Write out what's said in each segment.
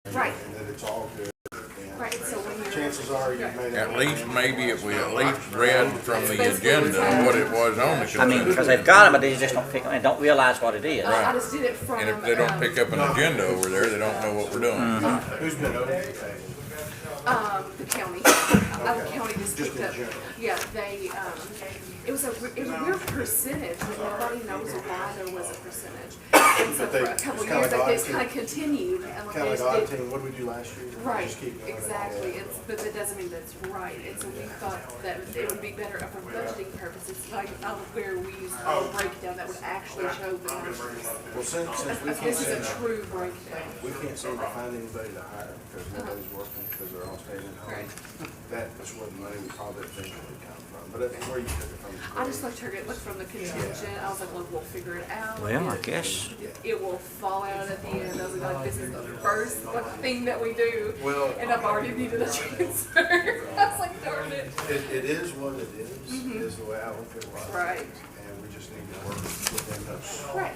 Right. and that it's all good. Right, so when you're. Chances are you may not. At least maybe if we at least read from the agenda what it was on the I mean, because they've got them, but they just don't pick and don't realize what it is. I just did it from. And if they don't pick up an agenda over there, they don't know what we're doing. Who's been over the table? The county. The county just Just picked in up. general. Yeah, they, it was a weird percentage, but nobody knows why there was a percentage. And so But they- for a couple it's kinda years, like like, it's odd kind of continued, and like Kind of they like odd just did. team, what did we do last year? Right, Just keep doing it. exactly, but that doesn't mean that's right, and so we thought that it would be better for budgeting purposes, like, where we use a breakdown that would actually show the numbers. Well, since we can't This is seem a true breakdown. we can't seem to find anybody to hire because nobody's working, because they're all staying at home. Right. That is where the money we probably think would come from, but that's where you took it from. I just looked from the contingent, I was like, look, we'll figure it out. Well, I guess. It will fall out at the end. I was like, this is the first thing that we do, Well- and I've already needed a transfer. I was like, darn it. It is what it is the way I look at it. Right. And we just need to work within those, Right.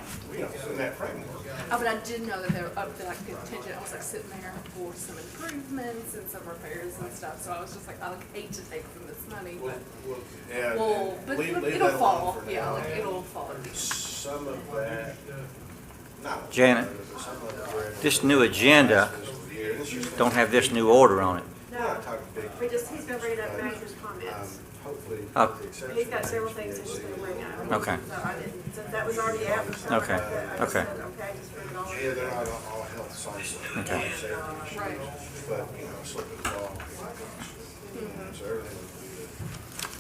in that framework. Oh, but I did know that they were up to like contingent. I was like sitting there for some improvements and some repairs and stuff. So I was just like, I would hate to take from this money, but Yeah, well, but leave it'll that fall. alone for Yeah, now. like it'll fall. Some of that, not. Janet, some of it we're in this new agenda this year, and it's just- don't have this new order on it. We're not talking big. He's gonna read up manager's comments. Hopefully. Oh. with the exception He's got of several the things he's HVAC. gonna bring up. Okay. So I didn't, since that was already out. Okay. I just Okay. said, okay, just bring it on. Yeah, they're not all health science. Okay. Right. But, slip and fall. So everything would be good.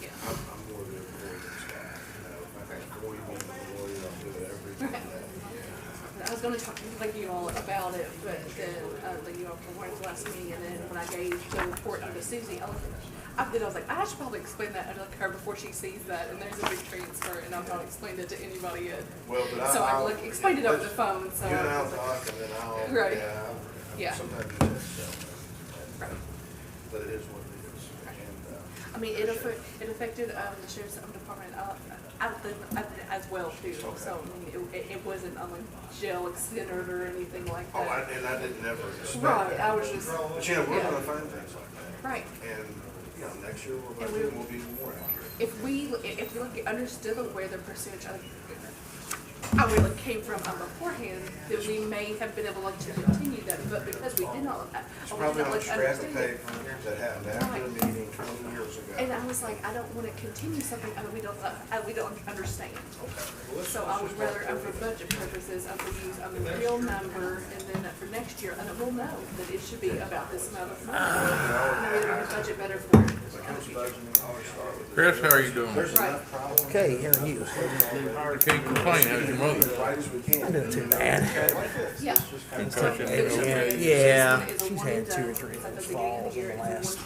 Yeah. I'm more than for this guy. If I can avoid being a lawyer, I'll do it every time. I was going to talk to you all about it, but then you all were at the last meeting, and then when I gave the report to Susie, I was like, I should probably explain that to her before she sees that, and there's a big transfer, and I've not explained it to anybody yet. Well, but So I I'll. explained it over the phone, so. You and I'll talk, and then I'll. Right. Yeah. Yeah. Sometimes you just stuff. Right. But it is what it is. And, I mean, it affected the sheriff's department as well too. So I mean, it wasn't like jail extended or anything like oh, that. and I didn't ever expect Right, that. I was just. But we're yeah. gonna find things like that. Right. And, next year And we'll be more accurate. If we understood where the percentage of how we came from beforehand, then we may have been able to continue that, but because we did not, It's we probably did on not scrap of understand it. paper that happened after the meeting 20 years ago. And I was like, I don't want to continue something we don't understand. So I would rather, for budget purposes, I would use a real number, and then for next year, and we'll know that it should be about this amount of money. And we can budget better for it. Chris, how are you doing? There's Right. enough problems. Okay, here are you. You can't complain, how's your mother? Right as we can. I'm doing too bad. Yeah. Concussion? Yeah, she's had 2 or 3 of those falls in the last.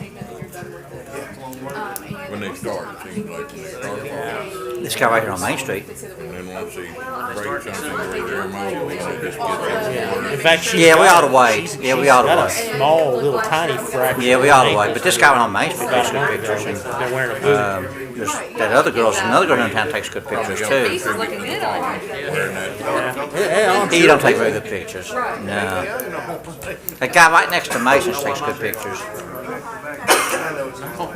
When they start, it seems like they start off. This guy right here on Main Street. And then once they break something where Jeremiah, they just get that. In fact, she's Yeah, we got- ought to wait. Yeah, we ought to got a wait. small, little, tiny fracture. Yeah, we ought to wait. But this guy on Main Street takes good pictures. They're wearing a boot. There's that other girl in town takes good pictures too. Wearing that. Yeah, He don't take very good pictures. No. That guy right next to Mason's takes good pictures.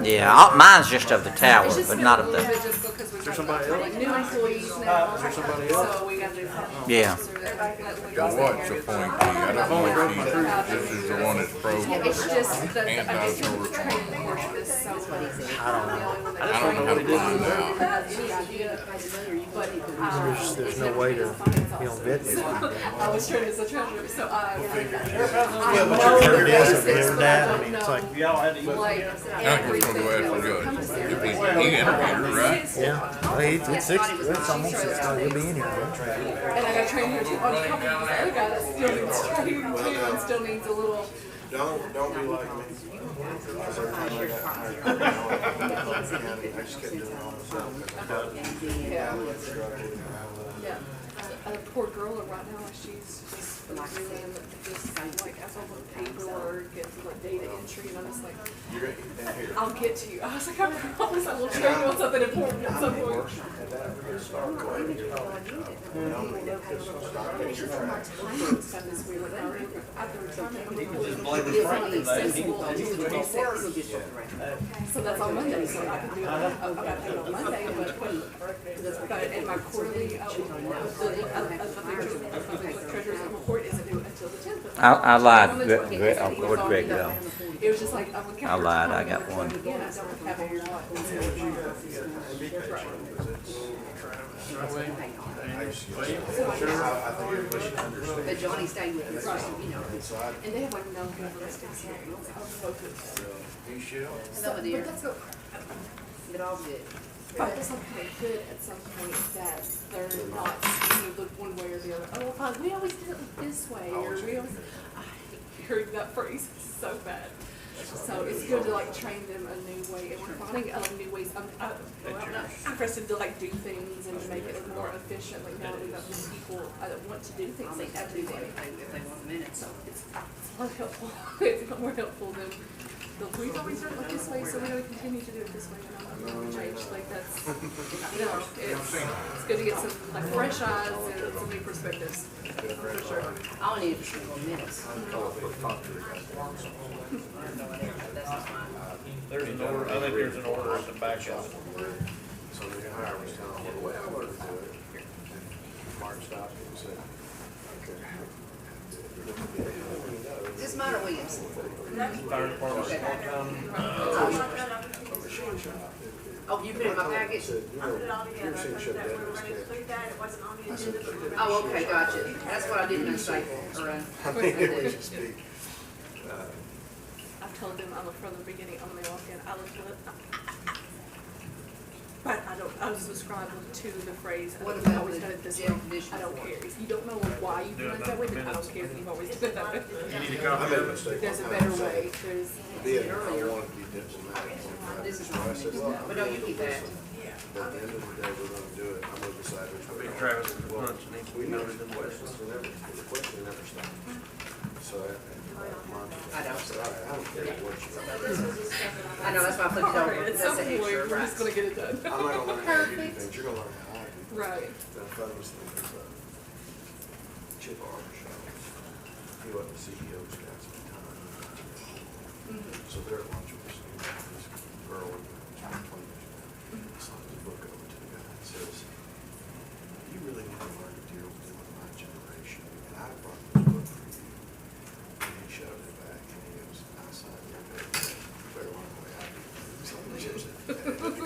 Yeah, mine's just of the tower, but not of the. Is there somebody else? New employees now. Is there somebody else? So we gotta do. Yeah. What's the point? I don't know if this is the one that's pro. It's just the Anti-tourist. training portion is so funny. I don't know how to find out. there's no way to, vet it. I was trying to so I What's your current is of their dad? I mean, it's like, Now you're supposed to ask the judge. If he interviewed her, right? yeah, well, it's 60, it's almost 60, he'll be in here. And I got trained here too. On top of this other guy that still needs training too and still needs a little. Don't be like me. Because every time I got hired, I just kept doing all myself. Yeah. Yeah. a poor girl right now, she's just reviewing just like as all the paperwork and like data entry, and I'm just like, You're in here. I'll get to you. I was like, I promise I will check you on something important at some point. Stuff is weird. I've been trying to make it accessible to the basics. So that's on Monday, so I can do it. I got paid on Monday, but in my quarterly, the treasurer's report isn't due until the 10th. I lied. Where'd Greg go? It was just like, I lied, I got one. Again, I don't have a lot. But Johnny stayed with us, so, you know. And they have like no government experience of focus. You should. Some of them, But that's what, but all good. but that's not kind of good at some point that they're not, you look one way or the other. Oh, well, we always did it this way, or we always, I hate hearing that phrase so bad. So it's good to like train them a new way, and we're finding new ways. I'm not interested to like do things and to make it more efficient. Like now we've got these people that want to do things like Have to do every day. anything if they want minutes. So it's more helpful. It's not more helpful than we've always done it this way, so we're going to continue to do it this way. And I'm not going to change. Like that's, you know, it's good to get some like fresh eyes and some new perspectives for sure. I only need a few more minutes. There's an order, I think there's an order at the back of it. So the hire was telling me the way I wanted to do it. And Mark stopped me and said, Is this mine or Williams? Fire department's Okay. machine shop. Oh, you put it in my package? Said, you I put it all know, together, your machine but shut that we down. were gonna include that, it wasn't on the agenda. but we were Oh, gonna okay, shoot it. gotcha. That's what I didn't know, say, or, I mean, it was just big. I've told them from the beginning, I'm gonna walk in, I look good. But I was subscribed to the phrase, What I've about always the done it this way. jail condition I don't report? care. If you don't know why you've done it that way, then I don't care that you've always done it that way. You need a I copy made a of it? mistake. There's a one better time. way. There's, Did, I wanted to be diplomatic. This is So I said, well, but no, you keep that. But at the end of the day, we're gonna do it. I'm gonna decide which way. Big Travis punch needs to We be never noted in the questions, the question never stopped. So I don't. said, all right, I don't care what you. I know, that's why I flipped it over. at That's some the point, extra, we're just right? gonna get it done. I'm not gonna learn how to do things, you're gonna learn how I do. Right. The funniest thing is, Chip Armstrong, he wasn't the CEO's got some time. So they're at lunch with this girl, she's 20 years old. Slides the book over to the guy and says, you really need to learn to deal with my generation, and I brought this book for you. And he shoved it back, and he goes, I signed your paper, better learn the way I do things. So we just had a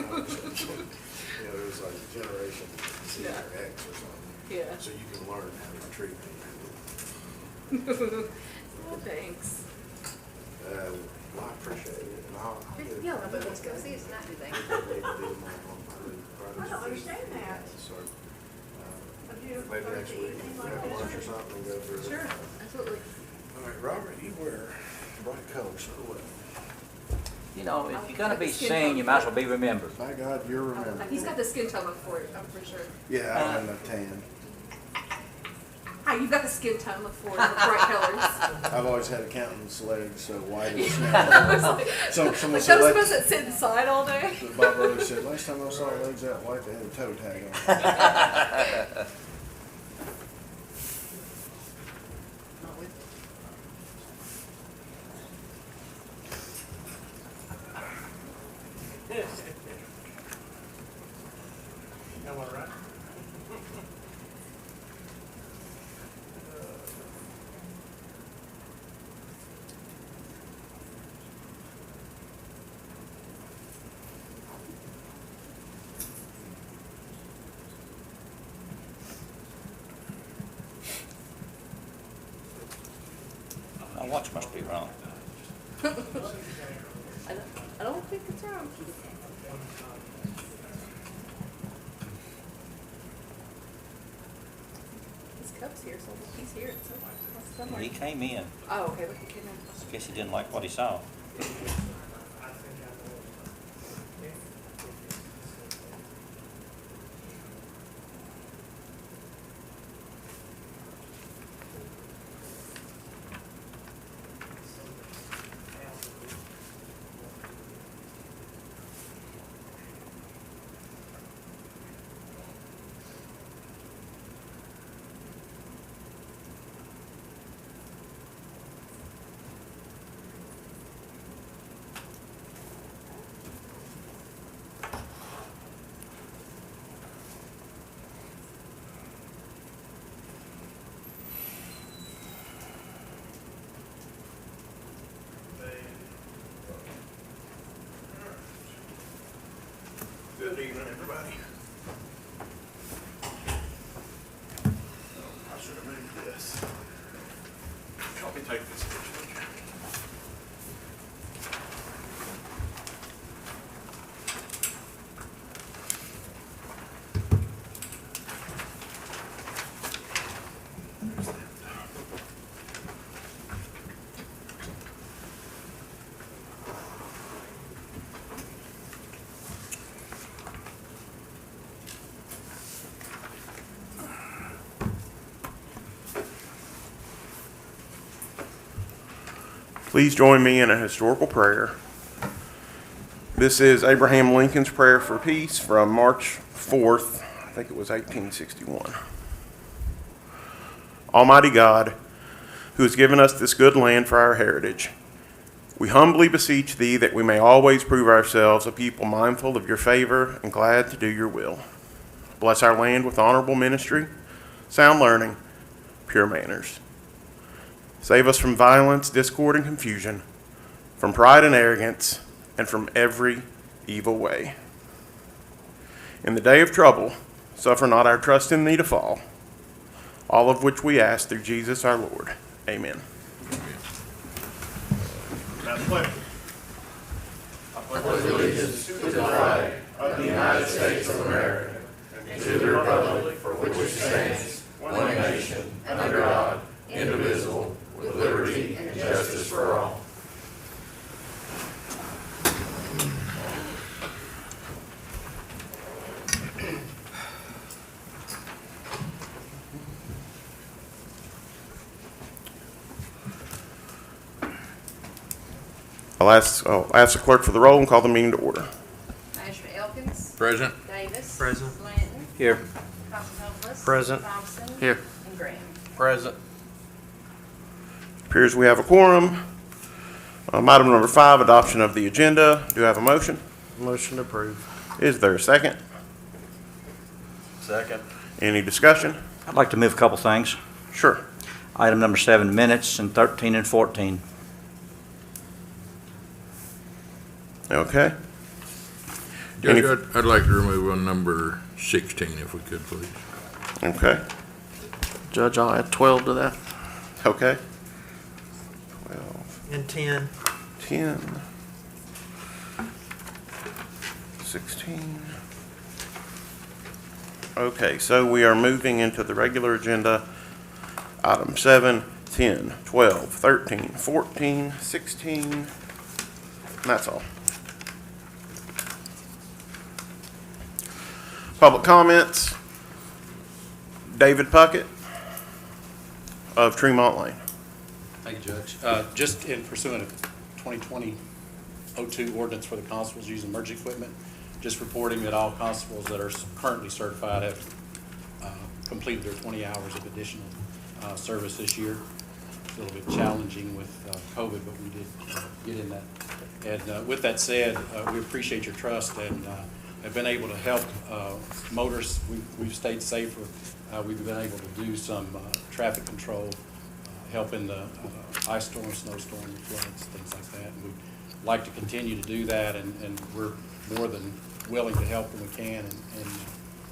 conversation. You know, it was like generation Z or X or something. Yeah. So you can learn how to treat people. Well, thanks. Well, I appreciate it, and I'll get it. Yeah, but let's go see it's not anything. I don't understand that. So, A beautiful maybe next Thursday week, evening we like have this. lunch or something, and go through it. Sure, absolutely. All right, Robert, you wear bright colors so well. You know, if you're gonna be seen, you might as well be remembered. By God, you're remembered. He's got the skin tone for it, I'm for sure. Yeah, I don't have enough tan. Ah, you've got the skin tone for the bright colors. I've always had accountant's legs, so white as I was snow. like, So someone like said, those of like, us that sit inside all day. Bob Rose said, last time I saw legs that white, they had a toe tag on. Am I right? My watch must be wrong. I don't think it's wrong. His cup's here, so he's here. Somewhere. He came in. Oh, okay, look, he came in. Guess he didn't like what he saw. Good evening, everybody. I should have moved this. Help me take this picture. There's that. Please join me in a historical prayer. This is Abraham Lincoln's prayer for peace from March 4th, I think it was 1861. Almighty God, who has given us this good land for our heritage, we humbly beseech thee that we may always prove ourselves a people mindful of your favor and glad to do your will. Bless our land with honorable ministry, sound learning, pure manners. Save us from violence, discord, and confusion, from pride and arrogance, and from every evil way. In the day of trouble, suffer not our trust in thee to fall, all of which we ask through Jesus our Lord. Amen. Madam Clerk. I pledge allegiance to the flag of the United States of America and to the republic for which it stands, one nation, under God, indivisible, with liberty and justice for all. I'll ask the clerk for the roll and call the meeting to order. Manager Elkins. Present. Davis. Present. Blanton. Here. Costonelis. Present. Thompson. Here. And Graham. Present. Appears we have a quorum. Item number 5, adoption of the agenda. Do I have a motion? Motion approved. Is there a second? Second. Any discussion? I'd like to move a couple things. Sure. Item number 7, minutes, and 13 and 14. Okay. Judge, Any- I'd like to remove on number 16 if we could, please. Okay. Judge, I'll add 12 to that. Okay. 12, And 10. 10, 16. Okay, so we are moving into the regular agenda. Item 7, 10, 12, 13, 14, 16. And that's all. Public comments. David Puckett of Tremont Lane. Thank you, Judge. Just in pursuant of 2020-02 ordinance for the constables using emergency equipment, just reporting that all constables that are currently certified have completed their 20 hours of additional service this year. It's a little bit challenging with COVID, but we did get in that. And with that said, we appreciate your trust and have been able to help motorists. We've stayed safer. We've been able to do some traffic control, help in the ice storm, snowstorm, floods, things like that. And we'd like to continue to do that, and we're more than willing to help when we can, and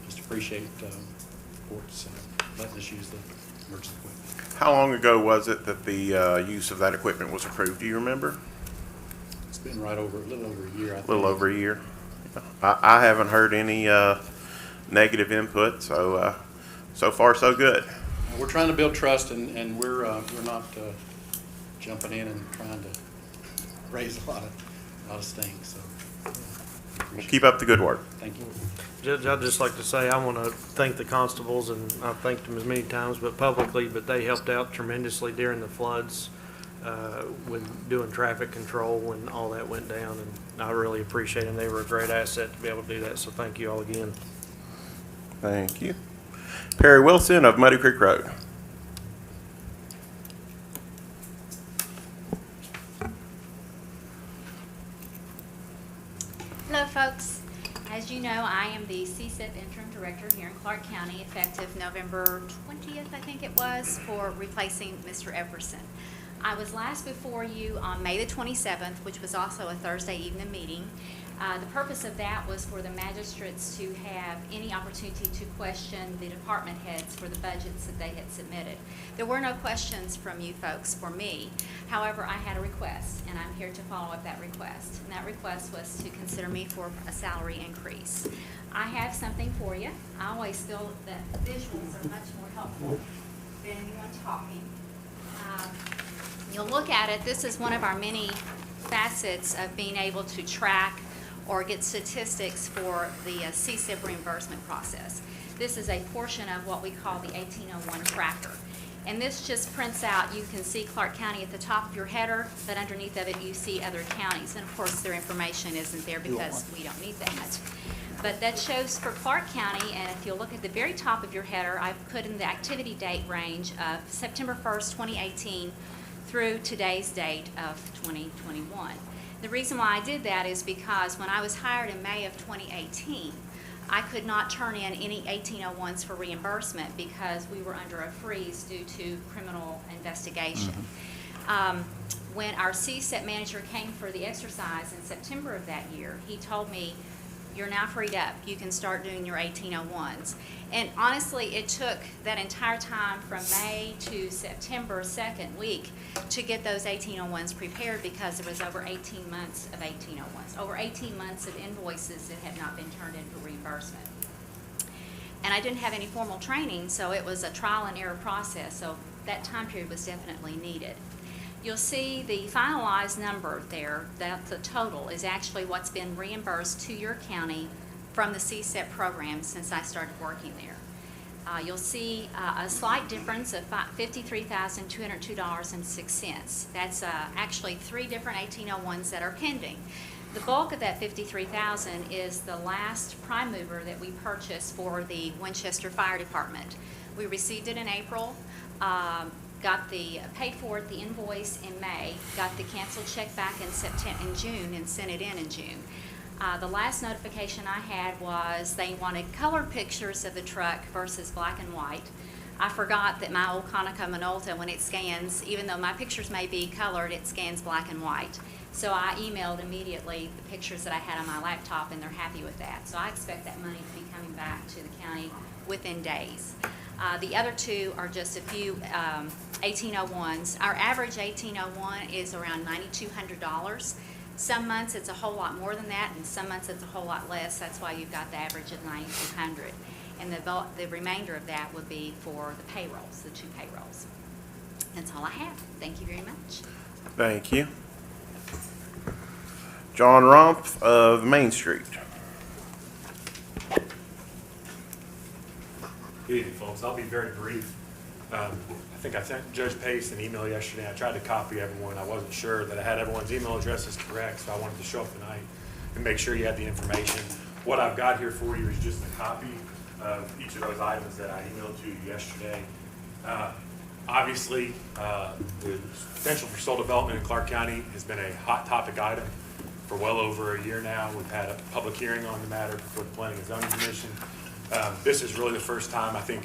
just appreciate courts letting us use the emergency equipment. How long ago was it that the use of that equipment was approved? Do you remember? It's been a little over a year, I think. A little over a year. I haven't heard any negative input, so so far so good. We're trying to build trust, and we're not jumping in and trying to raise a lot of stink. So Keep up the good work. thank you. Judge, I'd just like to say I want to thank the constables, and I've thanked them as many times, but publicly, but they helped out tremendously during the floods with doing traffic control when all that went down, and I really appreciate them. They were a great asset to be able to do that, so thank you all again. Thank you. Perry Wilson of Muddy Creek Road. Hello, folks. As you know, I am the CSIP interim director here in Clark County, effective November 20th, I think it was, for replacing Mr. Everson. I was last before you on May the 27th, which was also a Thursday evening meeting. The purpose of that was for the magistrates to have any opportunity to question the department heads for the budgets that they had submitted. There were no questions from you folks for me. However, I had a request, and I'm here to follow up that request. And that request was to consider me for a salary increase. I have something for you. I always feel that visuals are much more helpful than anyone talking. You'll look at it. This is one of our many facets of being able to track or get statistics for the CSIP reimbursement process. This is a portion of what we call the 1801 tracker. And this just prints out, you can see Clark County at the top of your header, but underneath of it you see other counties. And of course their information isn't there because we don't need that. But that shows for Clark County, and if you'll look at the very top of your header, I've put in the activity date range of September 1st, 2018 through today's date of 2021. The reason why I did that is because when I was hired in May of 2018, I could not turn in any 1801s for reimbursement because we were under a freeze due to criminal investigation. When our CSEP manager came for the exercise in September of that year, he told me, "You're now freed up. You can start doing your 1801s." And honestly, it took that entire time from May to September 2nd week to get those 1801s prepared because there was over 18 months of 1801s, over 18 months of invoices that had not been turned in for reimbursement. And I didn't have any formal training, so it was a trial and error process, so that time period was definitely needed. You'll see the finalized number there, that the total is actually what's been reimbursed to your county from the CSEP program since I started working there. You'll see a slight difference of $53,202.06. That's actually 3 different 1801s that are pending. The bulk of that $53,000 is the last prime mover that we purchased for the Winchester Fire Department. We received it in April. Paid for it, the invoice in May, got the canceled check back in June and sent it in June. The last notification I had was they wanted color pictures of the truck versus black and white. I forgot that my old Conoco Minolta, when it scans, even though my pictures may be colored, it scans black and white. So I emailed immediately the pictures that I had on my laptop, and they're happy with that. So I expect that money to be coming back to the county within days. The other 2 are just a few 1801s. Our average 1801 is around $9,200. Some months it's a whole lot more than that, and some months it's a whole lot less. That's why you've got the average of $9,200. And the remainder of that would be for the payrolls, the 2 payrolls. That's all I have. Thank you very much. Thank you. John Rumpf of Main Street. Good evening, folks. I'll be very brief. I think I sent Judge Pace an email yesterday. I tried to copy everyone. I wasn't sure that I had everyone's email addresses correct, so I wanted to show up tonight and make sure you had the information. What I've got here for you is just a copy of each of those items that I emailed to you yesterday. Obviously, the potential for soil development in Clark County has been a hot topic item for well over a year now. We've had a public hearing on the matter before the Planning and Zoning Commission. This is really the first time I think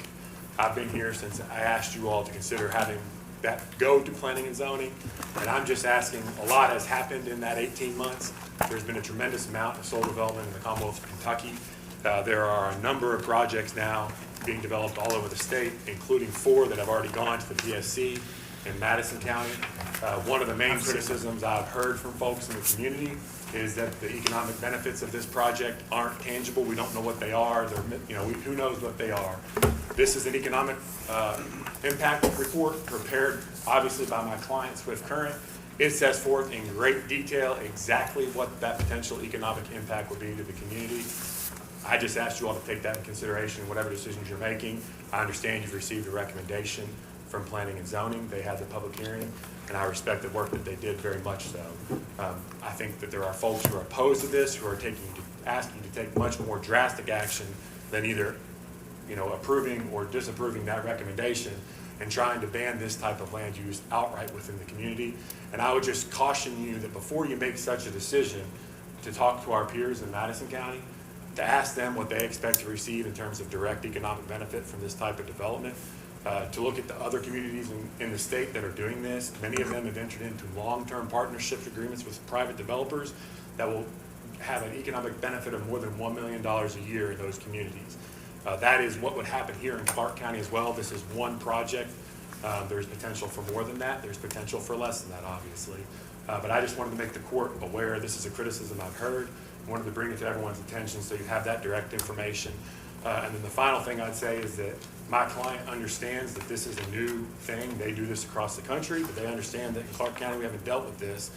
I've been here since I asked you all to consider having that go to planning and zoning. And I'm just asking, a lot has happened in that 18 months. There's been a tremendous amount of soil development in the Commonwealth of Kentucky. There are a number of projects now being developed all over the state, including 4 that have already gone to the PSC in Madison County. One of the main criticisms I've heard from folks in the community is that the economic benefits of this project aren't tangible. We don't know what they are. Who knows what they are. This is an economic impact report prepared, obviously, by my client, Swift Current. It sets forth in great detail exactly what that potential economic impact would be to the community. I just asked you all to take that into consideration in whatever decisions you're making. I understand you've received a recommendation from Planning and Zoning. They had the public hearing, and I respect the work that they did very much so. I think that there are folks who are opposed to this, who are asking to take much more drastic action than either approving or disapproving that recommendation and trying to ban this type of land use outright within the community. And I would just caution you that before you make such a decision, to talk to our peers in Madison County, to ask them what they expect to receive in terms of direct economic benefit from this type of development, to look at the other communities in the state that are doing this. Many of them have entered into long-term partnership agreements with private developers that will have an economic benefit of more than $1 million a year in those communities. That is what would happen here in Clark County as well. This is one project. There's potential for more than that. There's potential for less than that, obviously. But I just wanted to make the court aware this is a criticism I've heard. I wanted to bring it to everyone's attention so you have that direct information. And then the final thing I'd say is that my client understands that this is a new thing. They do this across the country, but they understand that in Clark County we haven't dealt with this.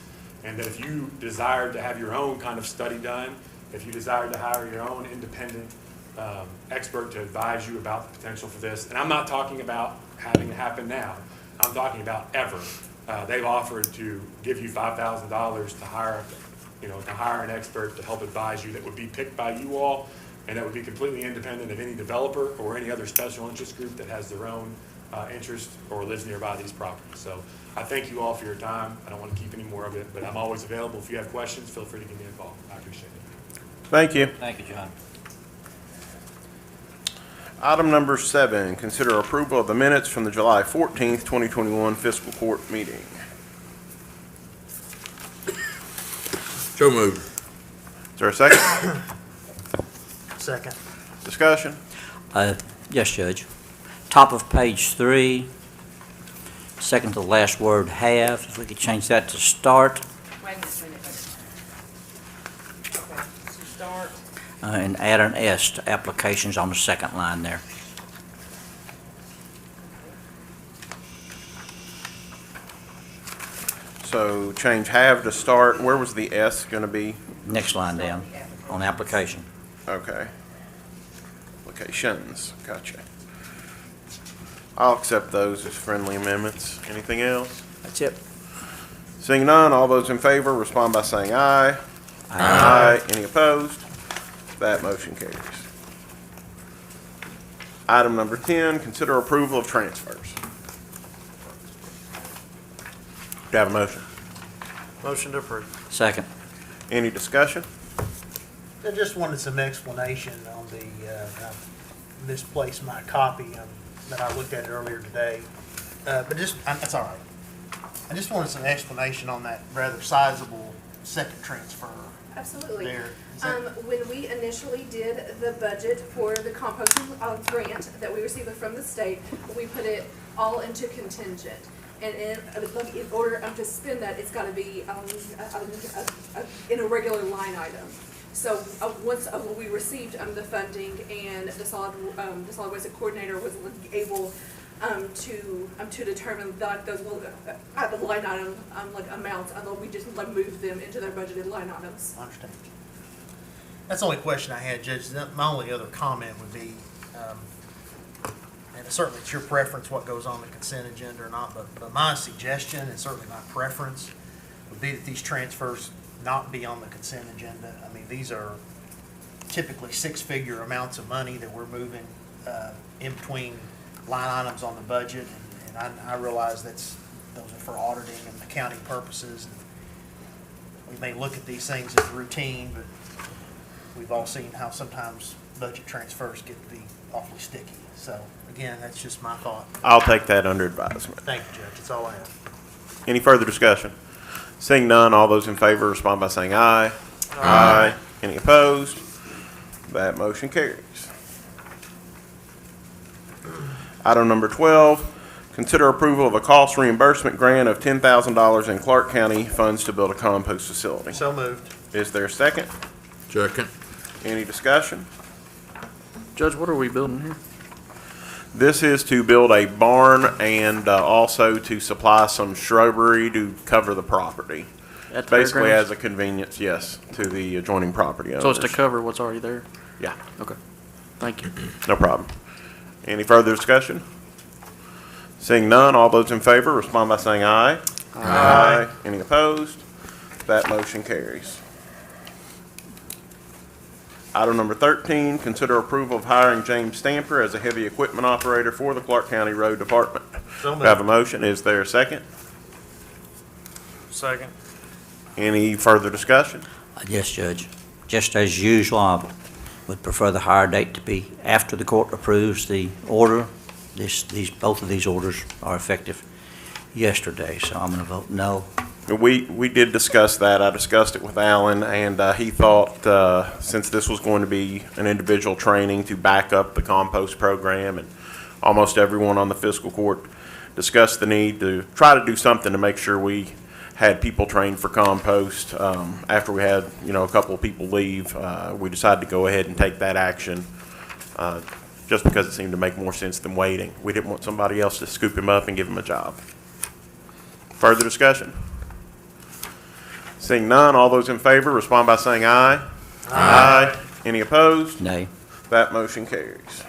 And that if you desire to have your own kind of study done, if you desire to hire your own independent expert to advise you about the potential for this, and I'm not talking about having it happen now, I'm talking about ever. They've offered to give you $5,000 to hire an expert to help advise you that would be picked by you all, and that would be completely independent of any developer or any other special interest group that has their own interest or lives nearby these properties. So I thank you all for your time. I don't want to keep any more of it, but I'm always available. If you have questions, feel free to give me a call. I appreciate it. Thank you. Thank you, John. Item number 7, consider approval of the minutes from the July 14th, 2021 fiscal court meeting. So moved. Is there a second? Second. Discussion? Yes, Judge. Top of page 3, second to the last word, have, if we could change that to start, Wait a minute. Okay, so start. and add an S to applications on the second line there. So change have to start. Where was the S going to be? Next line down, on application. Okay. Applications. Gotcha. I'll accept those as friendly amendments. Anything else? That's it. Seeing none, all those in favor respond by saying aye. Aye. Any opposed? That motion carries. Item number 10, consider approval of transfers. Do you have a motion? Motion to approve. Second. Any discussion? I just wanted some explanation on the, I misplaced my copy that I looked at earlier today. But that's all right. I just wanted some explanation on that rather sizable second transfer Absolutely. there. When we initially did the budget for the composting grant that we received from the state, we put it all into contingent. And in order to spend that, it's got to be in a regular line item. So once we received the funding and the solid waste coordinator was able to determine that those at the line item amounts, and then we just moved them into their budgeted line items. I understand. That's the only question I had, Judge. My only other comment would be, and certainly it's your preference what goes on the consent agenda or not, but my suggestion and certainly my preference would be that these transfers not be on the consent agenda. I mean, these are typically six-figure amounts of money that we're moving in between line items on the budget, and I realize those are for auditing and accounting purposes. And we may look at these things as routine, but we've all seen how sometimes budget transfers get to be awfully sticky. So again, that's just my thought. I'll take that under advisement. Thank you, Judge. That's all I have. Any further discussion? Seeing none, all those in favor respond by saying aye. Aye. Any opposed? That motion carries. Item number 12, consider approval of a cost reimbursement grant of $10,000 in Clark County funds to build a compost facility. So moved. Is there a second? Second. Any discussion? Judge, what are we building here? This is to build a barn and also to supply some shrubbery to cover the property. At the Basically fairgrounds? as a convenience, yes, to the adjoining property owners. So it's to cover what's already there? Yeah, Okay. Thank you. no problem. Any further discussion? Seeing none, all those in favor respond by saying aye. Aye. Any opposed? That motion carries. Item number 13, consider approval of hiring James Stamper as a heavy equipment operator for the Clark County Road Department. So We have a moved. motion. Is there a second? Second. Any further discussion? Yes, Judge. Just as usual, I would prefer the hire date to be after the court approves the order. Both of these orders are effective yesterday, so I'm going to vote no We did discuss that. I discussed it with Alan, and he thought, since this was going to be an individual training to back up the compost program, and almost everyone on the fiscal court discussed the need to try to do something to make sure we had people trained for compost. After we had, a couple of people leave, we decided to go ahead and take that action, just because it seemed to make more sense than waiting. We didn't want somebody else to scoop him up and give him a job. Further discussion? Seeing none, all those in favor respond by saying aye. Aye. Any opposed? Nay. That motion carries.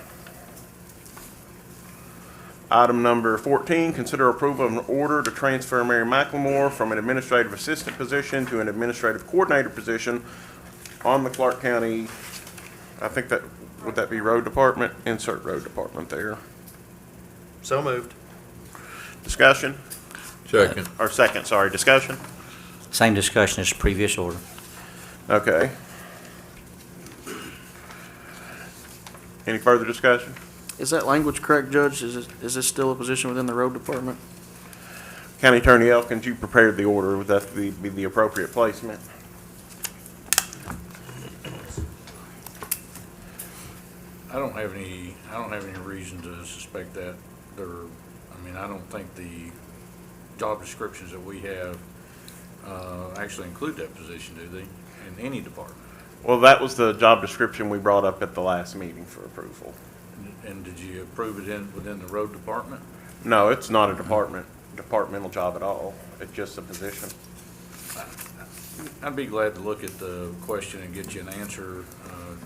Item number 14, consider approval of an order to transfer Mary McLemore from an administrative assistant position to an administrative coordinator position on the Clark County, I think that, would that be road department? Insert road department there. So moved. Discussion? Second. Or second, sorry, discussion? Same discussion as the previous order. Okay. Any further discussion? Is that language correct, Judge? Is this still a position within the road department? County Attorney Elkins, you prepared the order. Would that be the appropriate placement? I don't have any reason to suspect that I don't think the job descriptions that we have, actually include that position, do they, in any department? Well, that was the job description we brought up at the last meeting for approval. And did you approve it within the road department? No, it's not a departmental job at all. It's just a position. I'd be glad to look at the question and get you an answer.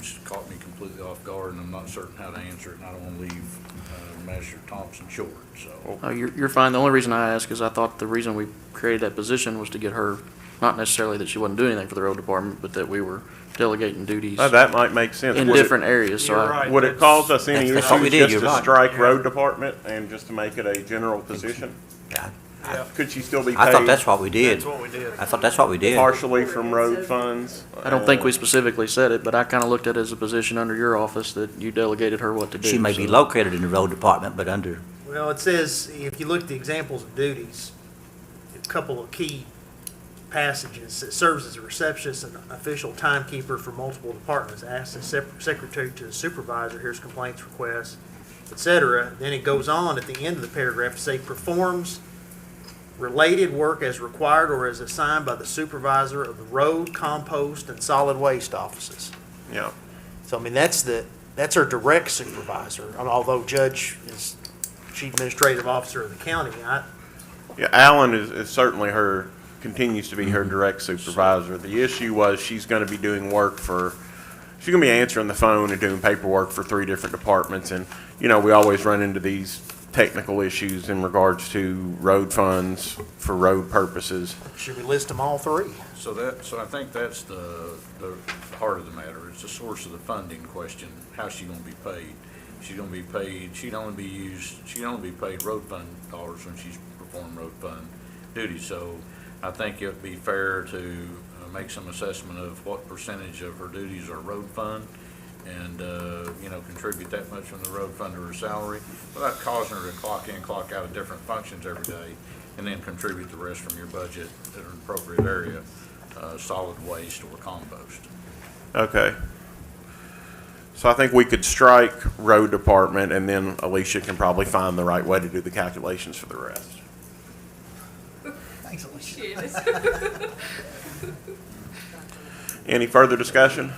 Just caught me completely off guard, and I'm not certain how to answer it, and I don't want to leave Master Thompson short, so. Oh, you're fine. The only reason I ask is I thought the reason we created that position was to get her, not necessarily that she wasn't doing anything for the road department, but that we were delegating duties That might make sense. in Would different areas, so You're I, right. Would it cause us any That's what we issues did, just you're to right. strike road department and just to make it a general position? Could she still be I thought paid that's what we did. That's what we did. I thought that's what we did. partially from road funds? I don't think we specifically said it, but I kind of looked at it as a position under your office that you delegated her what to do. She may be so. located in the road department, but under, Well, it says, if you look at the examples of duties, a couple of key passages, it serves as a receptionist and official timekeeper for multiple departments, acts as secretary to the supervisor, here's complaints, requests, et cetera. Then it goes on at the end of the paragraph to say, performs related work as required or as assigned by the supervisor of the road, compost, and solid waste offices. Yeah. So, I mean, that's our direct supervisor, although Judge is chief administrative officer of the county. Yeah, Alan is certainly continues to be her direct supervisor. The issue was she's going to be doing work she's going to be answering the phone and doing paperwork for 3 different departments. And, we always run into these technical issues in regards to road funds for road purposes. Should we list them all 3? So I think that's the heart of the matter. It's the source of the funding question. How's she gonna be paid? She's gonna be paid, she'd only be paid road fund dollars when she's performing road fund duties. So I think it'd be fair to make some assessment of what percentage of her duties are road fund and, contribute that much from the road fund to her salary without causing her to clock in, clock out of different functions every day, and then contribute the rest from your budget at an appropriate area, solid waste or compost. Okay. So I think we could strike road department, and then Alicia can probably find the right way to do the calculations for the rest. Thanks, Alicia. Any further discussion?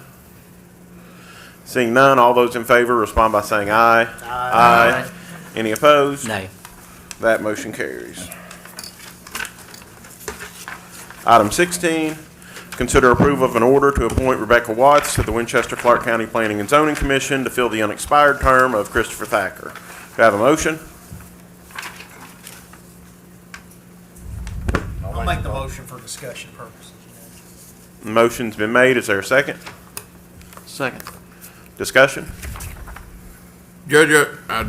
Seeing none, all those in favor respond by saying aye. Aye. Any opposed? nay. That motion carries. Item 16, consider approval of an order to appoint Rebecca Watts to the Winchester-Clark County Planning and Zoning Commission to fill the unexpired term of Christopher Thacker. Do I have a motion? I'll make the motion for discussion purposes. Motion's been made. Is there a second? Second. Discussion? Judge, I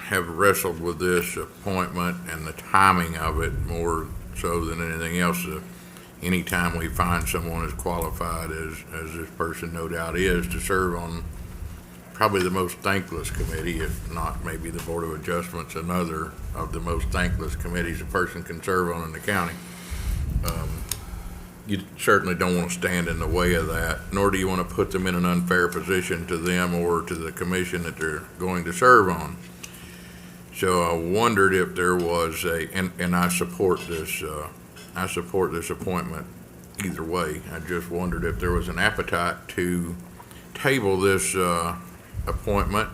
have wrestled with this appointment and the timing of it more so than anything else. Anytime we find someone as qualified as this person no doubt is to serve on probably the most thankless committee, if not maybe the Board of Adjustments, another of the most thankless committees a person can serve on in the county. you certainly don't want to stand in the way of that, nor do you want to put them in an unfair position to them or to the commission that they're going to serve on. So I wondered if there was and I support this appointment either way. I just wondered if there was an appetite to table this appointment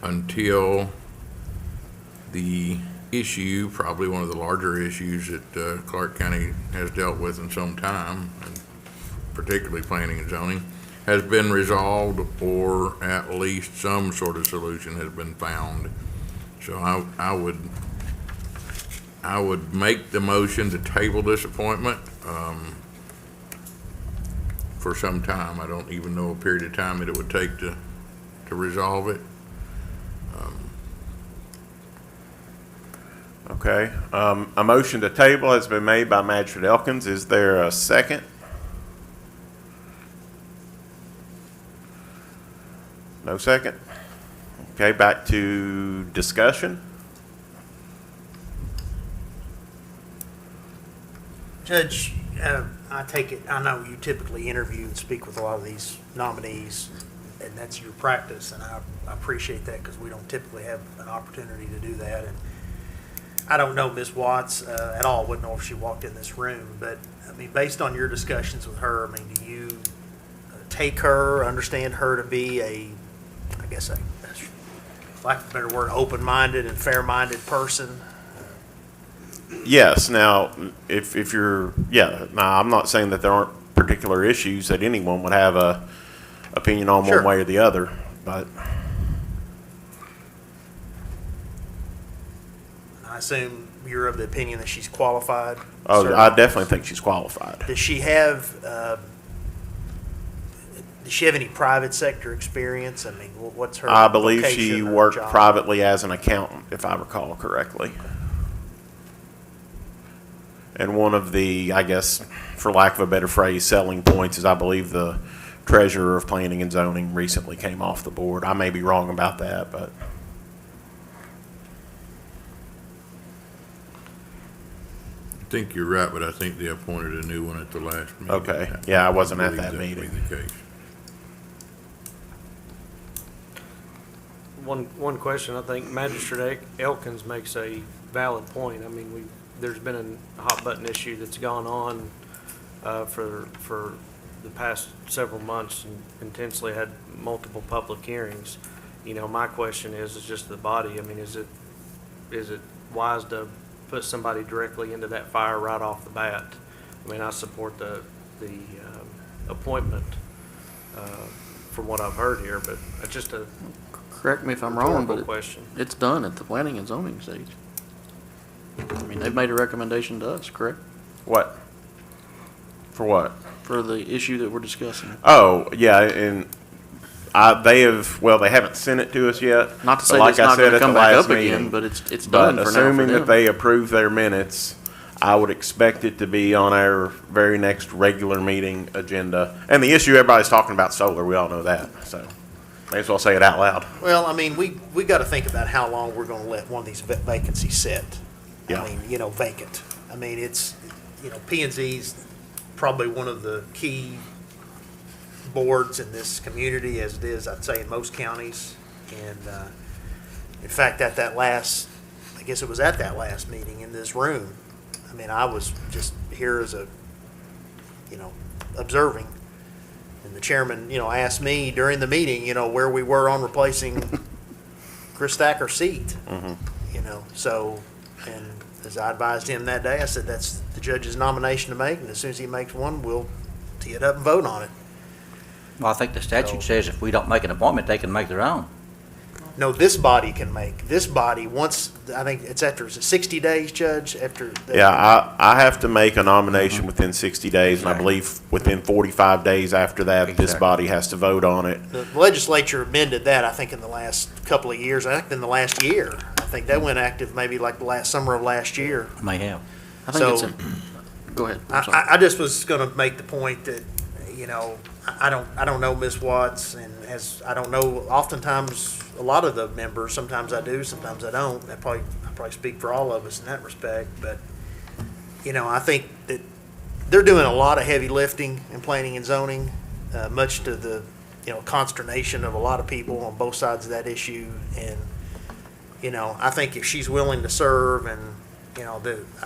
until the issue, probably one of the larger issues that Clark County has dealt with in some time, and particularly planning and zoning, has been resolved, or at least some sort of solution has been found. So I would make the motion to table this appointment for some time. I don't even know a period of time that it would take to resolve it. Okay, a motion to table has been made by Magistrate Elkins. Is there a second? No second? Okay, back to discussion. Judge, I take it, I know you typically interview and speak with a lot of these nominees, and that's your practice, and I appreciate that because we don't typically have an opportunity to do that. And I don't know Ms. Watts at all. Wouldn't know if she walked in this room, but I mean, based on your discussions with her, I mean, do you take her, understand her to be I guess lack of a better word, open-minded and fair-minded person? Yes. Now, if you're, now I'm not saying that there aren't particular issues that anyone would have a opinion on Sure. one way or the other, but I assume you're of the opinion that she's qualified? oh, I definitely think she's qualified. Does she have any private sector experience? I mean, what's her I believe vocation she or worked job? privately as an accountant, if I recall correctly. And one of the, I guess, for lack of a better phrase, selling points is I believe the treasurer of planning and zoning recently came off the board. I may be wrong about that, but I think you're right, but I think they appointed a new one at the last meeting. okay. Yeah, I wasn't at believe that that meeting. would be the case. One question, I think Magistrate Elkins makes a valid point. I mean, there's been a hot button issue that's gone on for the past several months and intensely had multiple public hearings. You know, my question is just the body. I mean, is it wise to put somebody directly into that fire right off the bat? I mean, I support the appointment from what I've heard here, but it's just a Correct me if I'm wrong, but question. it's done at the planning and zoning stage. I mean, they've made a recommendation to us, correct? What? For what? For the issue that we're discussing. Oh, yeah, and they haven't sent it to us yet. Not to say But it's not gonna at come the back last up again, meeting, but it's but done for now for assuming that them. they approve their minutes, I would expect it to be on our very next regular meeting agenda. And the issue everybody's talking about solar, we all know that, so may as well say it out loud. Well, I mean, we got to think about how long we're going to let one of these vacancies sit. Yeah. I mean, vacant. I mean, it's, P&Z's probably one of the key boards in this community, as it is, I'd say, in most counties. And in fact, I guess it was at that last meeting in this room, I mean, I was just here as a, observing. And the chairman, asked me during the meeting, where we were on replacing Chris Thacker's seat. So, and as I advised him that day, I said, that's the judge's nomination to make, and as soon as he makes one, we'll tee it up and vote on it. Well, I think the statute says if we don't make an appointment, they can make their own. No, this body can make, once, I think it's after, is it 60 days, Judge, after? Yeah, I have to make a nomination within 60 days, and I believe within 45 days after that, this body has to vote on it. The legislature amended that, I think, in the last couple of years, I think in the last year. I think that went active maybe like the last summer of last year. May have. I think So- go ahead. I'm sorry. I just was gonna make the point that, I don't know Ms. Watts, and as, I don't know, oftentimes, a lot of the members, sometimes I do, sometimes I don't. I probably speak for all of us in that respect, but, I think that they're doing a lot of heavy lifting in planning and zoning, much to the, consternation of a lot of people on both sides of that issue. And, I think if she's willing to serve and,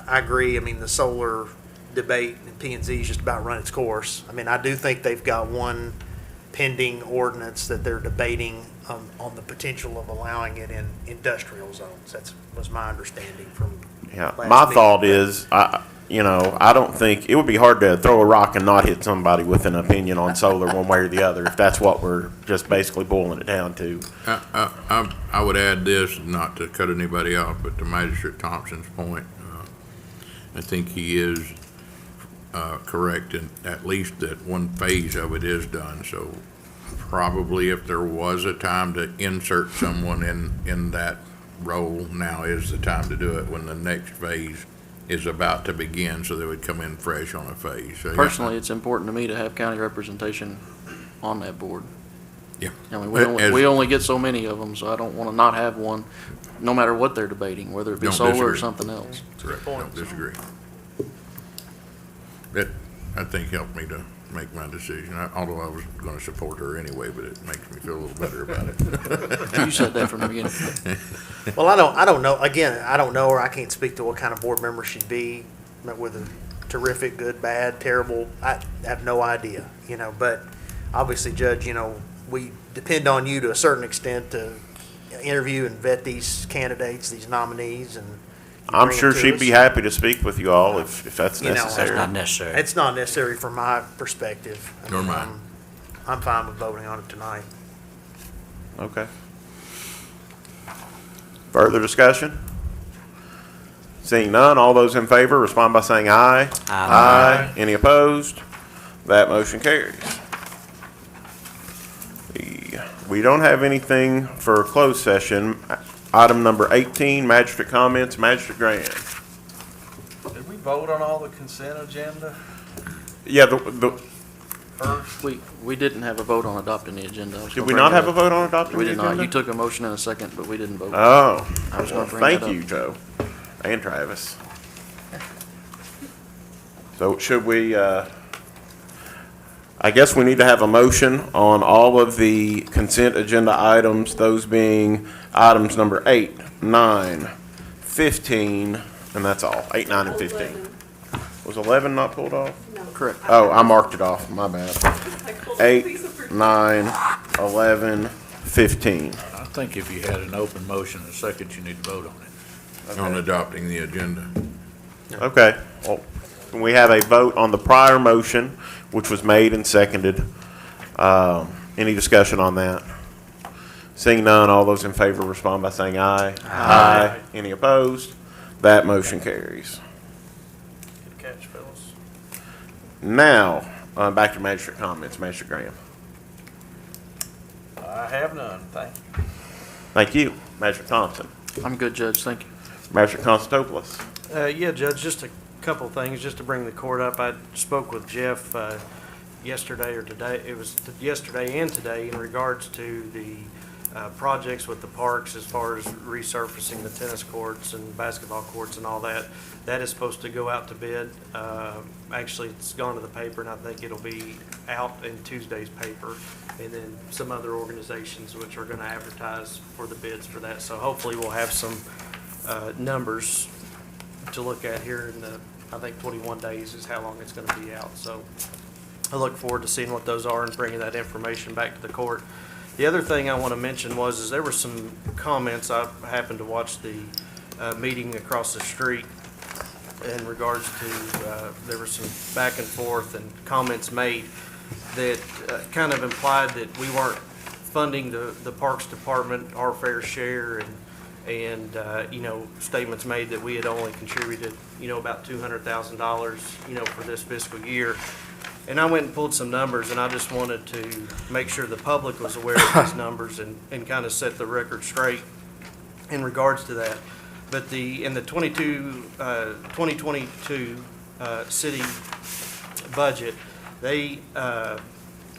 I agree. I mean, the solar debate in P&Z is just about run its course. I mean, I do think they've got one pending ordinance that they're debating on the potential of allowing it in industrial zones. Was my understanding from last My meeting. thought is, I don't think, it would be hard to throw a rock and not hit somebody with an opinion on solar one way or the other, if that's what we're just basically boiling it down to. I would add this, not to cut anybody off, but to Magistrate Thompson's point, I think he is correct in at least that one phase of it is done. So probably if there was a time to insert someone in that role, now is the time to do it when the next phase is about to begin, so they would come in fresh on a phase. So, Personally, it's important to me to have county representation on that board. Yeah. I mean, we only get so many of them, so I don't want to not have one, no matter what they're debating, whether it be Don't solar or disagree. something else. Correct, don't disagree. It, I think, helped me to make my decision, although I was gonna support her anyway, but it makes me feel a little better about it. You said that from the beginning. Well, I don't know. Again, I don't know her. I can't speak to what kind of board member she'd be, whether terrific, good, bad, terrible. I have no idea, but obviously, Judge, we depend on you to a certain extent to interview and vet these candidates, these nominees, and I'm bring sure them to she'd us. be happy to speak with you all if that's You know, That's necessary. not necessary. It's not necessary from my perspective. Nor mine. I'm fine with voting on it tonight. Okay. Further discussion? Seeing none, all those in favor respond by saying aye. Aye. Any opposed? That motion carries. We don't have anything for a closed session. Item number 18, magistrate comments, Magistrate Graham. Did we vote on all the consent agenda Yeah, first? We didn't have a vote on adopting the agenda. did we not have a vote on adopting We the did not. You agenda? took a motion in a second, but we didn't vote. Oh, I was well, gonna bring thank that up. you, Joe, and Travis. So should we, I guess we need to have a motion on all of the consent agenda items, those being items number 8, 9, 15, and that's all, 8, 9, and 15. Was 11 not pulled off? Correct. Oh, I marked it off, my bad. 8, 9, 11, 15. I think if you had an open motion and a second, you need to vote on it. On adopting the agenda. Okay, well, we have a vote on the prior motion, which was made and seconded. Any discussion on that? Seeing none, all those in favor respond by saying aye. Aye. Any opposed? That motion carries. Good catch, fellas. Now, back to magistrate comments, Magistrate Graham. I have none, thank you. Thank you. Magistrate Thompson. I'm good, Judge. Thank you. Magistrate Constantopoulos. Yeah, Judge, just a couple things, just to bring the court up. I spoke with Jeff yesterday or today, it was yesterday and today, in regards to the projects with the parks as far as resurfacing the tennis courts and basketball courts and all that. That is supposed to go out to bid. Actually, it's gone to the paper, and I think it'll be out in Tuesday's paper. And then some other organizations which are going to advertise for the bids for that. So hopefully we'll have some numbers to look at here in the, I think 21 days is how long it's going to be out. So I look forward to seeing what those are and bringing that information back to the court. The other thing I want to mention is there were some comments. I happened to watch the meeting across the street in regards to, there was some back and forth and comments made that kind of implied that we weren't funding the Parks Department our fair share, and statements made that we had only contributed, about $200,000, for this fiscal year. And I went and pulled some numbers, and I just wanted to make sure the public was aware of these numbers and kind of set the record straight in regards to that. But in the 2022 city budget, they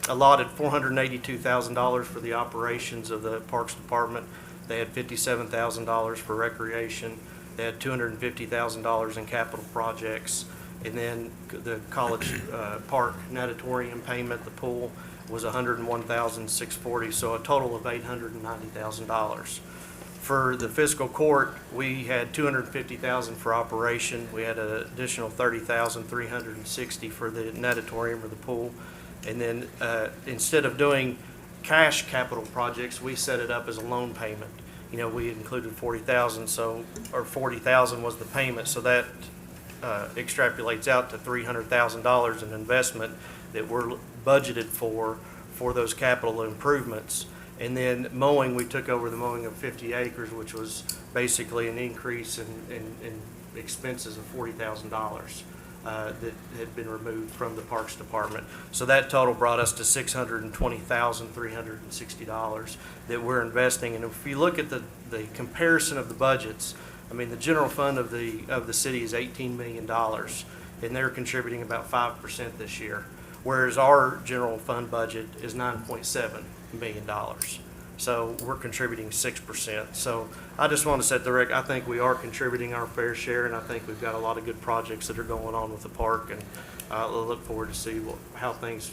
allotted $482,000 for the operations of the Parks Department. They had $57,000 for recreation. They had $250,000 in capital projects. And then the College Park natatorium payment, the pool, was $101,640, so a total of $890,000. For the fiscal court, we had $250,000 for operation. We had an additional $30,360 for the natatorium or the pool. And then instead of doing cash capital projects, we set it up as a loan payment. You know, we included $40,000, so, or $40,000 was the payment, so that extrapolates out to $300,000 in investment that we're budgeted for those capital improvements. And then mowing, we took over the mowing of 50 acres, which was basically an increase in expenses of $40,000 that had been removed from the Parks Department. So that total brought us to $620,360 that we're investing. And if you look at the comparison of the budgets, I mean, the general fund of the city is $18 million, and they're contributing about 5% this year, whereas our general fund budget is $9.7 million. So we're contributing 6%. So I just want to set the record. I think we are contributing our fair share, and I think we've got a lot of good projects that are going on with the park, and we'll look forward to see how things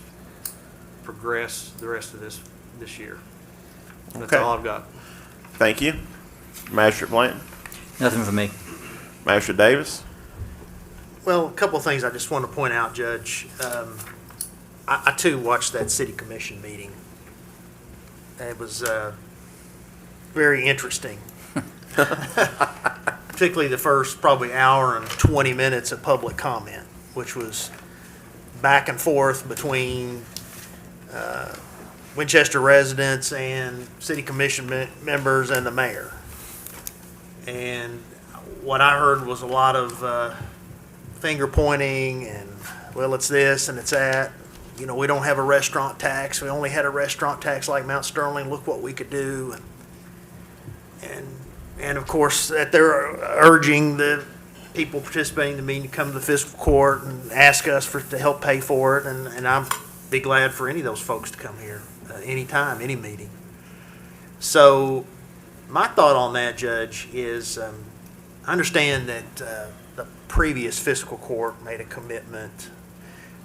progress the rest of this year. That's Okay. all I've got. Thank you. Magistrate Blanton. Nothing for me. Magistrate Davis. Well, a couple of things I just want to point out, Judge. I too watched that city commission meeting. It was very interesting. Particularly the first probably hour and 20 minutes of public comment, which was back and forth between Winchester residents and city commission members and the mayor. And what I heard was a lot of finger pointing and, well, it's this and it's that. You know, we don't have a restaurant tax. We only had a restaurant tax like Mount Sterling. Look what we could do. And of course, that they're urging the people participating in the meeting to come to the fiscal court and ask us to help pay for it. And I'd be glad for any of those folks to come here anytime, any meeting. So my thought on that, Judge, is I understand that the previous fiscal court made a commitment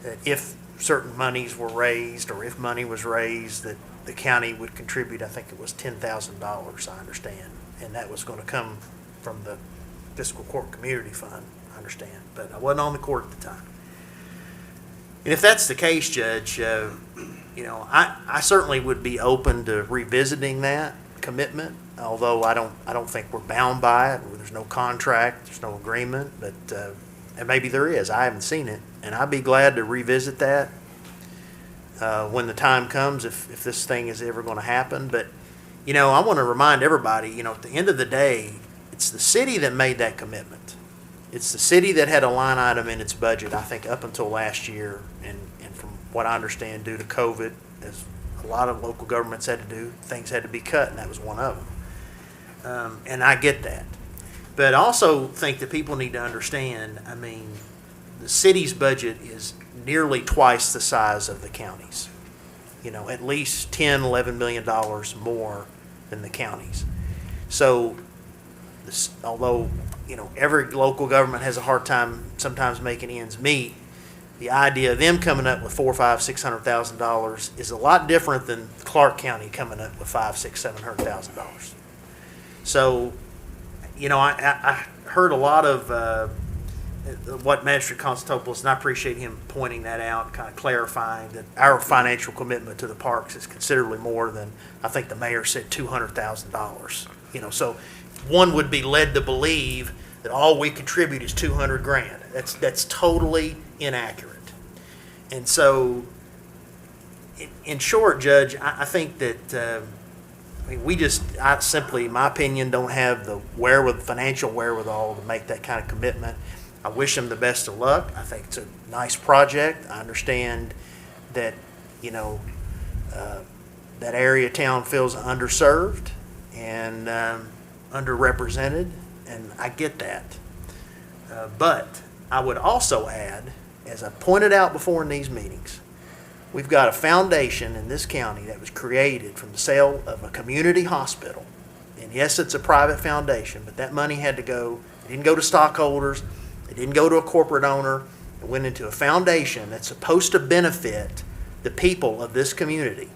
that if certain monies were raised, or if money was raised, that the county would contribute, I think it was $10,000, I understand. And that was going to come from the fiscal court community fund, I understand. But I wasn't on the court at the time. And if that's the case, Judge, you know, I certainly would be open to revisiting that commitment, although I don't think we're bound by it. There's no contract, there's no agreement, but and maybe there is. I haven't seen it, and I'd be glad to revisit that when the time comes, if this thing is ever going to happen. But you know, I want to remind everybody, you know, at the end of the day, it's the city that made that commitment. It's the city that had a line item in its budget, I think, up until last year, and from what I understand, due to COVID, as a lot of local governments had to do, things had to be cut, and that was one of them. And I get that. But I also think that people need to understand, I mean, the city's budget is nearly twice the size of the county's. You know, at least $10, $11 million more than the county's. So, although, you know, every local government has a hard time sometimes making ends meet, the idea of them coming up with $400,000, $500,000, $600,000 is a lot different than Clark County coming up with $500,000, $600,000, $700,000. So, you know, I heard a lot of what Magistrate Constantopoulos, and I appreciate him pointing that out, kind of clarifying that our financial commitment to the parks is considerably more than, I think the mayor said, $200,000. You know, so one would be led to believe that all we contribute is $200,000. That's totally inaccurate. And so, in short, Judge, I think that I mean, I simply, in my opinion, don't have the financial wherewithal to make that kind of commitment. I wish them the best of luck. I think it's a nice project. I understand that, you know, that area of town feels underserved and underrepresented, and I get that. But I would also add, as I pointed out before in these meetings, we've got a foundation in this county that was created from the sale of a community hospital. And yes, it's a private foundation, but that money had to go, it didn't go to stockholders, it didn't go to a corporate owner, It went into a foundation that's supposed to benefit the people of this community.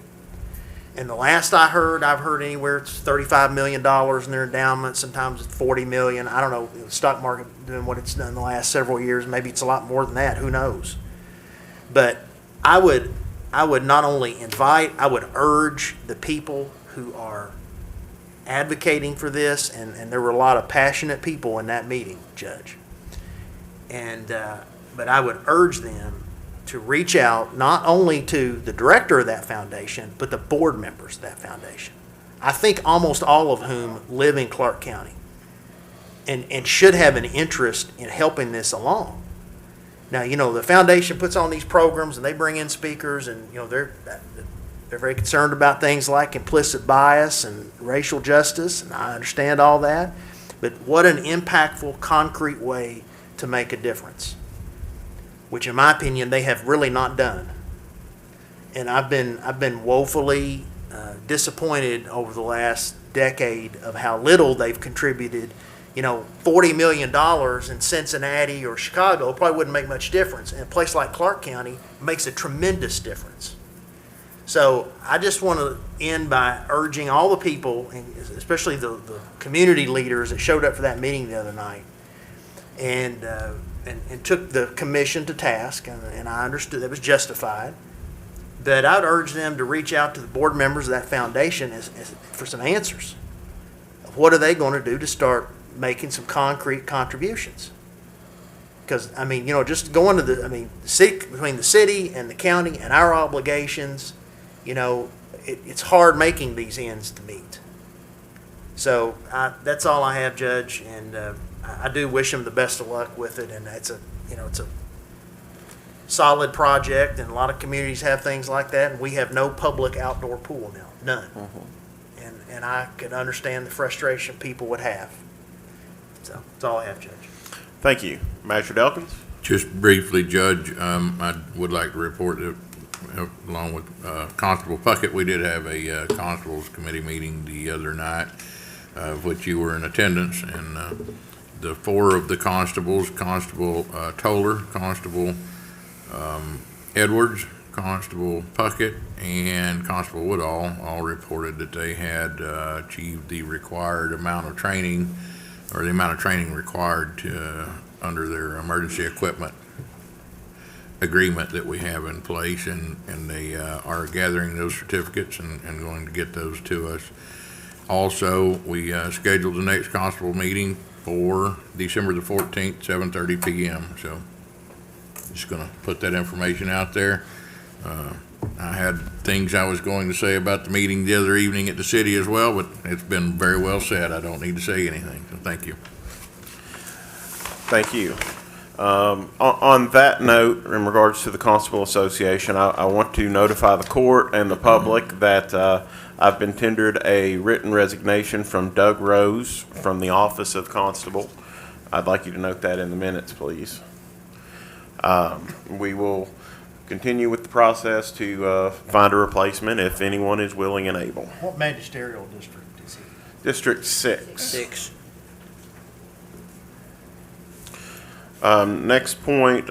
And the last I heard, I've heard anywhere it's $35 million in their endowment, sometimes it's $40 million. I don't know, the stock market doing what it's done the last several years, maybe it's a lot more than that, who knows? But I would not only invite, I would urge the people who are advocating for this, and there were a lot of passionate people in that meeting, Judge. But I would urge them to reach out not only to the director of that foundation, but the board members of that foundation. I think almost all of whom live in Clark County and should have an interest in helping this along. Now, the foundation puts on these programs and they bring in speakers, and, they're very concerned about things like implicit bias and racial justice, and I understand all that. But what an impactful, concrete way to make a difference, which in my opinion they have really not done. And I've been woefully disappointed over the last decade of how little they've contributed. $40 million in Cincinnati or Chicago probably wouldn't make much difference. In a place like Clark County, it makes a tremendous difference. So I just want to end by urging all the people, and especially the community leaders that showed up for that meeting the other night, and took the commission to task, and I understood that was justified, that I'd urge them to reach out to the board members of that foundation for some answers of what are they going to do to start making some concrete contributions. Because, just going to between the city and the county and our obligations, it's hard making these ends to meet. So that's all I have, Judge, and I do wish them the best of luck with it. And it's a solid project, and a lot of communities have things like that, and we have no public outdoor pool now, none. And I can understand the frustration people would have. So that's all I have, Judge. Thank you. Manager Delkins? Just briefly, Judge, I would like to report that along with Constable Puckett, we did have a Constables Committee meeting the other night, of which you were in attendance, and the four of the constables, Constable Toller, Constable Edwards, Constable Puckett, and Constable Woodall all reported that they had achieved the required amount of training, or the amount of training required under their emergency equipment agreement that we have in place, and they are gathering those certificates and going to get those to us. Also, we scheduled the next constable meeting for December the 14th, 7:30 p.m. So just going to put that information out there. I had things I was going to say about the meeting the other evening at the city as well, but it's been very well said. I don't need to say anything, so thank you. Thank you. On that note, in regards to the Constable Association, I want to notify the court and the public that I've been tendered a written resignation from Doug Rose from the office of Constable. I'd like you to note that in the minutes, please. We will continue with the process to find a replacement if anyone is willing and able. What magisterial district is he? District 6. 6. Next point,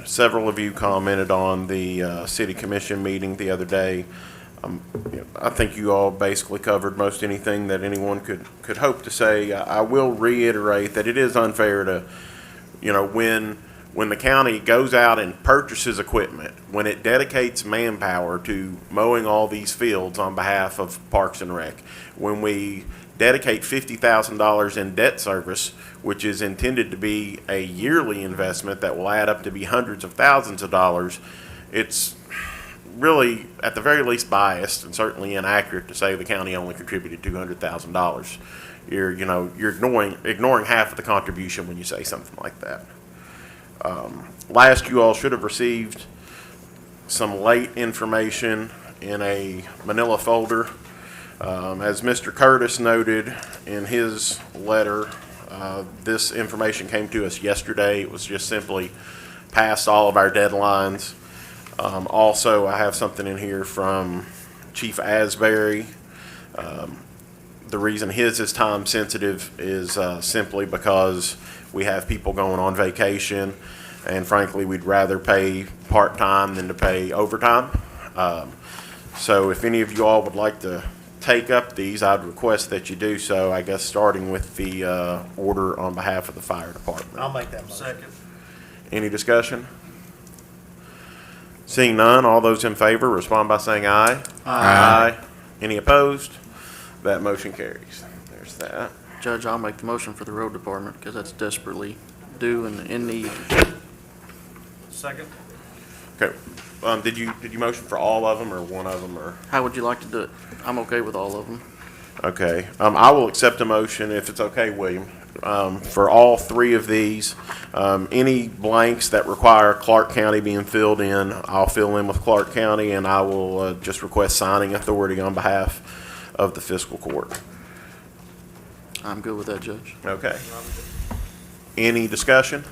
several of you commented on the city commission meeting the other day. I think you all basically covered most anything that anyone could hope to say. I will reiterate that it is unfair to, when the county goes out and purchases equipment, when it dedicates manpower to mowing all these fields on behalf of Parks and Rec, when we dedicate $50,000 in debt service, which is intended to be a yearly investment that will add up to be hundreds of thousands of dollars, it's really, at the very least, biased and certainly inaccurate to say the county only contributed $200,000. You're ignoring half of the contribution when you say something like that. Last, you all should have received some late information in a manila folder. As Mr. Curtis noted in his letter, this information came to us yesterday. It was just simply past all of our deadlines. Also, I have something in here from Chief Asbury. The reason his is time sensitive is simply because we have people going on vacation. And frankly, we'd rather pay part-time than to pay overtime. So if any of you all would like to take up these, I'd request that you do so, I guess, starting with the order on behalf of the fire department. I'll make that motion. Second. Any discussion? Seeing none, all those in favor respond by saying aye. Aye. Any opposed? That motion carries. There's that. Judge, I'll make the motion for the road department because that's desperately due and in need. Second. Okay. Did you motion for all of them or one of them or? How would you like to do it? I'm okay with all of them. Okay. I will accept a motion if it's okay, William, for all three of these. Any blanks that require Clark County being filled in, I'll fill in with Clark County, and I will just request signing authority on behalf of the fiscal court. I'm good with that, Judge. Okay. Any discussion?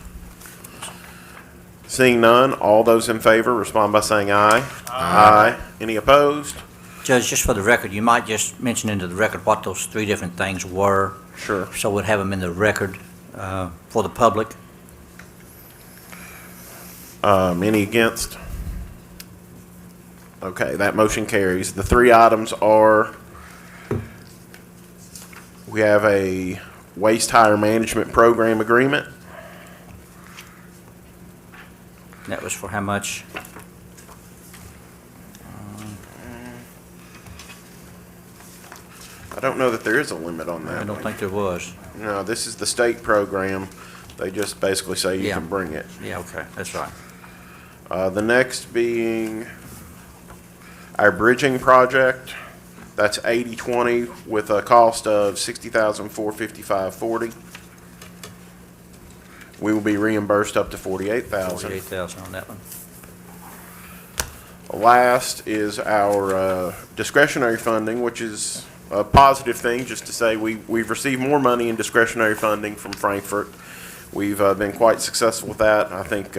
Seeing none, all those in favor respond by saying aye. Aye. Any opposed? Judge, just for the record, you might just mention into the record what those three different things were, Sure. so we'd have them in the record for the public. Any against? Okay, that motion carries. The three items are, we have a waste hire management program agreement. That was for how much? I don't know that there is a limit on that. I don't think there was. No, this is the state program. They just basically say you Yeah. can bring it. Yeah, okay, that's right. The next being our bridging project. That's 80/20 with a cost of $60,455.40. We will be reimbursed up to $48,000. 48,000 on that one. Last is our discretionary funding, which is a positive thing, just to say we've received more money in discretionary funding from Frankfurt. We've been quite successful with that. I think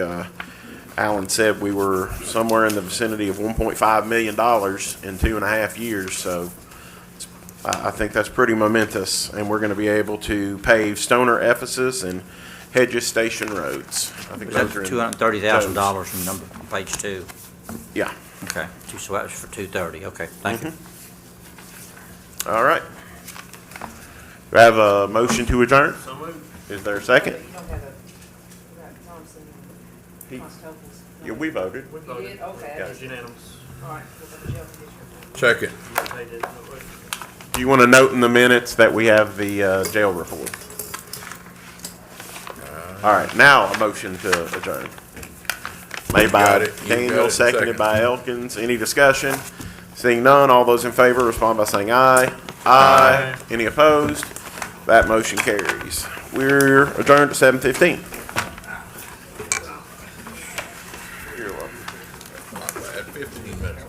Alan said we were somewhere in the vicinity of $1.5 million in 2.5 years, so I think that's pretty momentous, and we're going to be able to pave Stoner Ephesus and Hedges Station roads. I think Was those are that in $230,000 in number, on page 2? Yeah. Okay, so that was for 230, okay, thank you. All right. Do I have a motion to adjourn? So moved. Is there a second? You don't have a, you got Thompson He- and Constables. Yeah, we voted. We You voted. did, okay. Yeah. It was unanimous. All right, well, the jail district. Second. They did. Do you want to note in the minutes that we have the jail report? All right, now a motion to adjourn. Made by got it. You got Daniel, it. seconded Second. by Elkins. Any discussion? Seeing none, all those in favor respond by saying aye. Aye. Any opposed? That motion carries. We're adjourned at 7:15. You're welcome. Not bad, 15 minutes.